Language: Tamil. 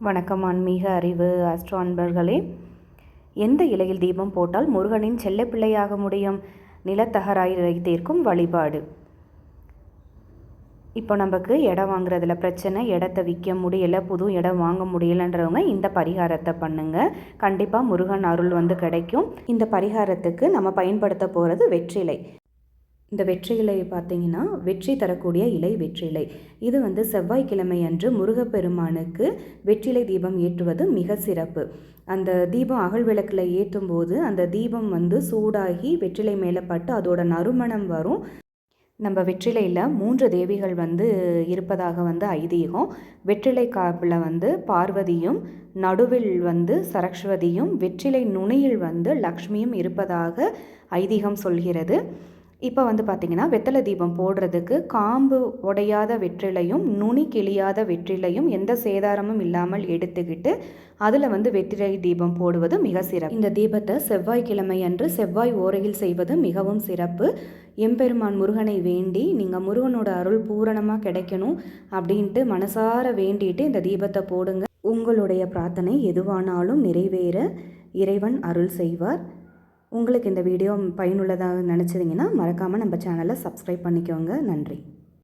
வணக்கம் ஆன்மீக அறிவு ஆஸ்ட்ரோ அன்பர்களே. எந்த இலையில் தீபம் போட்டால் முருகனின் செல்லப்பிள்ளையாக முடியும்? நிலத்தகராயிரை தீர்க்கும் வழிபாடு. இப்போ நமக்கு இடம் வாங்குறதுல பிரச்சனை, இடத்த விற்க முடியலை, புது இடம் வாங்க முடியலைன்றவங்க இந்த பரிகாரத்தை பண்ணுங்கள். கண்டிப்பாக முருகன் அருள் கிடைக்கும். இந்த பரிகாரத்துக்கு நம்ம பயன்படுத்த போகிறது வெற்றிலை. இந்த வெற்றிலை பார்த்திங்கன்னா வெற்றி தரக்கூடிய இலை வெற்றிலை. இது செவ்வாய்க்கிழமை அன்று முருகப்பெருமானுக்கு வெற்றிலை தீபம் ஏற்றுவது மிக சிறப்பு. அந்த தீபம் அகல் விளக்கில் ஏற்றும் போது அந்த தீபம் சூடாகி வெற்றிலை மேலே பட்டு அதோட நறுமணம் வரும். நம்ம வெற்றிலையில் 3 தேவிகள் இருப்பதாக ஐதீகம். வெற்றிலை காப்பில் பார்வதியும், நடுவில் சரஸ்வதியும், வெற்றிலை நுனியில் லக்ஷ்மியும் இருப்பதாக ஐதீகம் சொல்கிறது. இப்போ பார்த்திங்கன்னா வெத்தலை தீபம் போடுறதுக்கு காம்பு உடையாத வெற்றிலையும் நுனி கிளியாத வெற்றிலையும் எந்த சேதாரமும் இல்லாமல் எடுத்துக்கிட்டு அதில் வெற்றிலை தீபம் போடுவது மிக சிறப்பு. இந்த தீபத்தை செவ்வாய்க்கிழமை அன்று செவ்வாய் ஓரையில் செய்வது மிகவும் சிறப்பு. எம்பெருமான் முருகனை வேண்டி நீங்கள் முருகனோட அருள் பூரணமாக கிடைக்கணும் அப்படின்ட்டு மனசார வேண்டிட்டு இந்த தீபத்தை போடுங்க. உங்களுடைய பிரார்த்தனை எதுவானாலும் நிறைவேற இறைவன் அருள் செய்வார். உங்களுக்கு இந்த வீடியோ பயனுள்ளதாக நினச்சிங்கன்னா மறக்காமல் நம்ம சேனலை சப்ஸ்கிரைப் பண்ணிக்கோங்க. நன்றி.